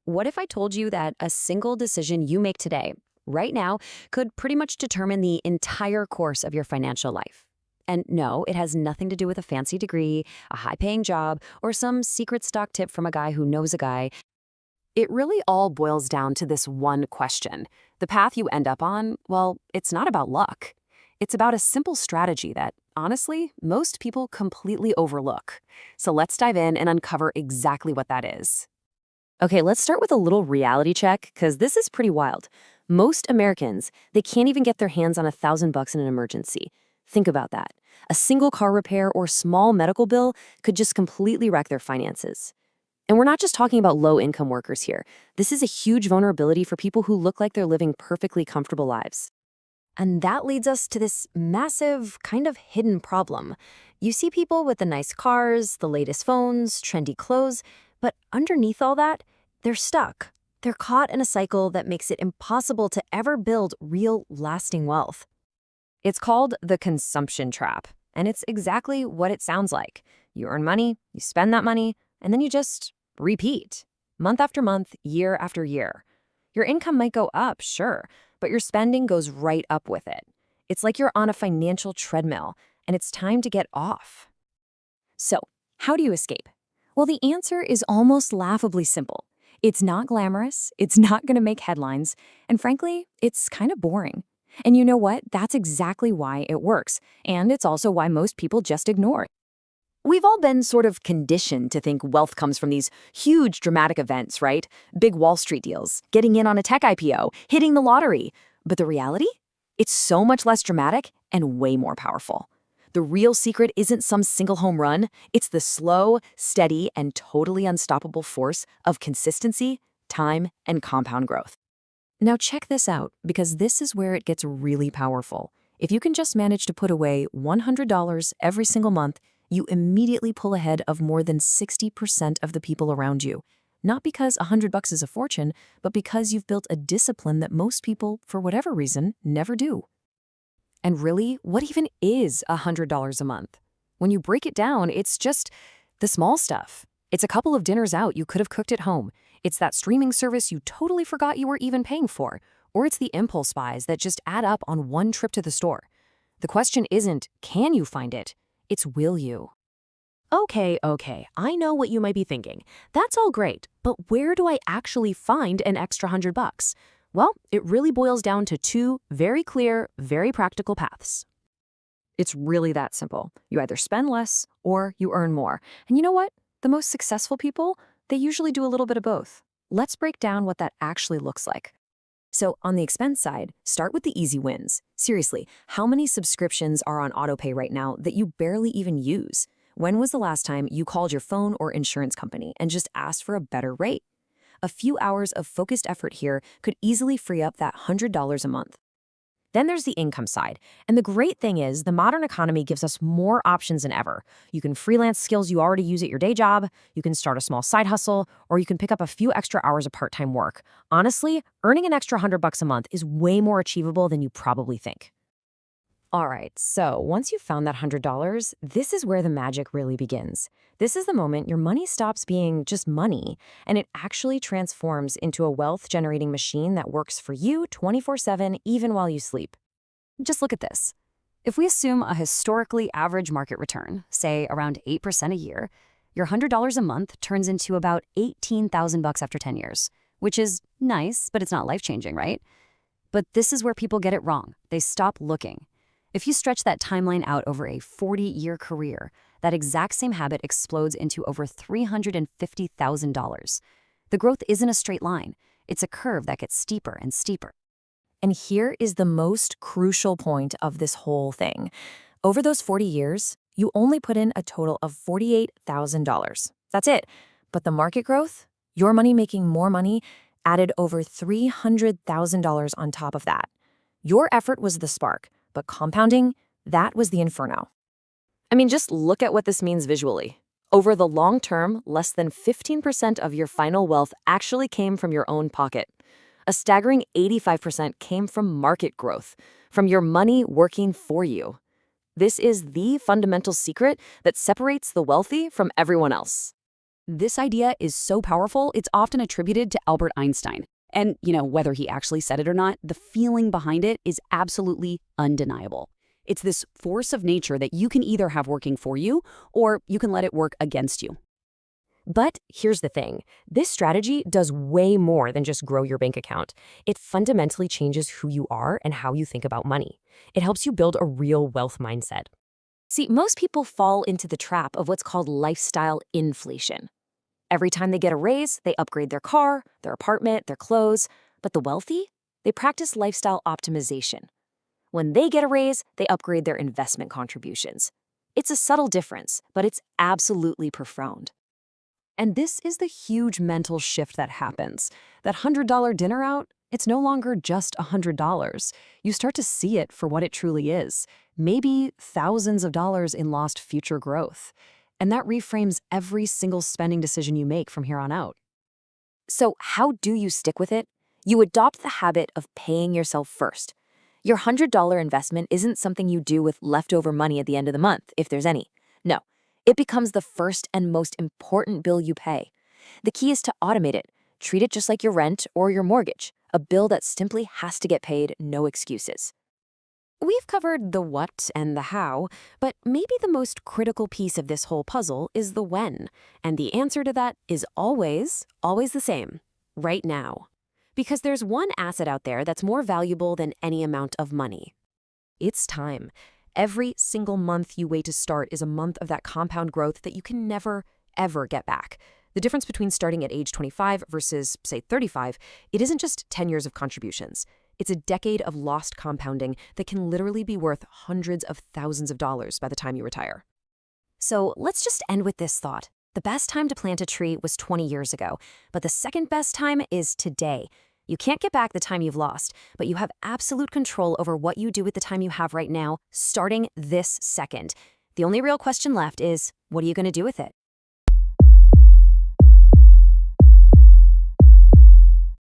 What if I told you that a single decision you make today, right now, could pretty much determine the entire course of your financial life? And no, it has nothing to do with a fancy degree, a high paying job, or some secret stock tip from a guy who knows a guy. It really all boils down to this one question. The path you end up on, well, it's not about luck. It's about a simple strategy that, honestly, most people completely overlook. So let's dive in and uncover exactly what that is. Okay, let's start with a little reality check, because this is pretty wild. Most Americans, they can't even get their hands on $1,000 in an emergency. Think about that. A single car repair or small medical bill could just completely wreck their finances. And we're not just talking about low-income workers here. This is a huge vulnerability for people who look like they're living perfectly comfortable lives. And that leads us to this massive, kind of hidden problem. You see people with the nice cars, the latest phones, trendy clothes, but underneath all that, they're stuck. They're caught in a cycle that makes it impossible to ever build real, lasting wealth. It's called the consumption trap, and it's exactly what it sounds like. You earn money, you spend that money, and then you just repeat, month after month, year after year. Your income might go up, sure, but your spending goes right up with it. It's like you're on a financial treadmill, and it's time to get off. So, how do you escape? Well, the answer is almost laughably simple. It's not glamorous, it's not going to make headlines, and frankly, it's kind of boring. And you know what? That's exactly why it works, and it's also why most people just ignore it. We've all been sort of conditioned to think wealth comes from these huge dramatic events, right? Big Wall Street deals, getting in on a tech IPO, hitting the lottery. But the reality? It's so much less dramatic and way more powerful. The real secret isn't some single home run. It's the slow, steady, and totally unstoppable force of consistency, time, and compound growth. Now check this out, because this is where it gets really powerful. If you can just manage to put away $100 every single month, you immediately pull ahead of more than 60% of the people around you. Not because $100 is a fortune, but because you've built a discipline that most people, for whatever reason, never do. And really, what even is $100 a month? When you break it down, it's just the small stuff. It's a couple of dinners out you could have cooked at home. It's that streaming service you totally forgot you were even paying for. Or it's the impulse buys that just add up on one trip to the store. The question isn't, can you find it? It's will you? Okay, I know what you might be thinking. That's all great, but where do I actually find an extra $100? Well, it really boils down to two very clear, very practical paths. It's really that simple. You either spend less or you earn more. And you know what? The most successful people, they usually do a little bit of both. Let's break down what that actually looks like. So on the expense side, start with the easy wins. Seriously, how many subscriptions are on autopay right now that you barely even use? When was the last time you called your phone or insurance company and just asked for a better rate? A few hours of focused effort here could easily free up that $100 a month. Then there's the income side. And the great thing is, the modern economy gives us more options than ever. You can freelance skills you already use at your day job, you can start a small side hustle, or you can pick up a few extra hours of part-time work. Honestly, earning an extra $100 a month is way more achievable than you probably think. All right, so once you've found that $100, this is where the magic really begins. This is the moment your money stops being just money, and it actually transforms into a wealth-generating machine that works for you 24/7, even while you sleep. Just look at this. If we assume a historically average market return, say around 8% a year, your $100 a month turns into about $18,000 after 10 years, which is nice, but it's not life-changing, right? But this is where people get it wrong. They stop looking. If you stretch that timeline out over a 40-year career, that exact same habit explodes into over $350,000. The growth isn't a straight line. It's a curve that gets steeper and steeper. And here is the most crucial point of this whole thing. Over those 40 years, you only put in a total of $48,000. That's it. But the market growth, your money making more money, added over $300,000 on top of that. Your effort was the spark, but compounding, that was the inferno. I mean, just look at what this means visually. Over the long term, less than 15% of your final wealth actually came from your own pocket. A staggering 85% came from market growth, from your money working for you. This is the fundamental secret that separates the wealthy from everyone else. This idea is so powerful, it's often attributed to Albert Einstein. And, whether he actually said it or not, the feeling behind it is absolutely undeniable. It's this force of nature that you can either have working for you, or you can let it work against you. But here's the thing. This strategy does way more than just grow your bank account. It fundamentally changes who you are and how you think about money. It helps you build a real wealth mindset. See, most people fall into the trap of what's called lifestyle inflation. Every time they get a raise, they upgrade their car, their apartment, their clothes. But the wealthy, they practice lifestyle optimization. When they get a raise, they upgrade their investment contributions. It's a subtle difference, but it's absolutely profound. And this is the huge mental shift that happens. That $100 dinner out, it's no longer just $100. You start to see it for what it truly is. Maybe thousands of dollars in lost future growth. And that reframes every single spending decision you make from here on out. So how do you stick with it? You adopt the habit of paying yourself first. Your $100 investment isn't something you do with leftover money at the end of the month, if there's any. No, it becomes the first and most important bill you pay. The key is to automate it. Treat it just like your rent or your mortgage, a bill that simply has to get paid, no excuses. We've covered the what and the how, but maybe the most critical piece of this whole puzzle is the when. And the answer to that is always the same. Right now. Because there's one asset out there that's more valuable than any amount of money. It's time. Every single month you wait to start is a month of that compound growth that you can never, ever get back. The difference between starting at age 25 versus, say, 35, it isn't just 10 years of contributions. It's a decade of lost compounding that can literally be worth hundreds of thousands of dollars by the time you retire. So let's just end with this thought. The best time to plant a tree was 20 years ago, but the second best time is today. You can't get back the time you've lost, but you have absolute control over what you do with the time you have right now, starting this second. The only real question left is, what are you going to do with it?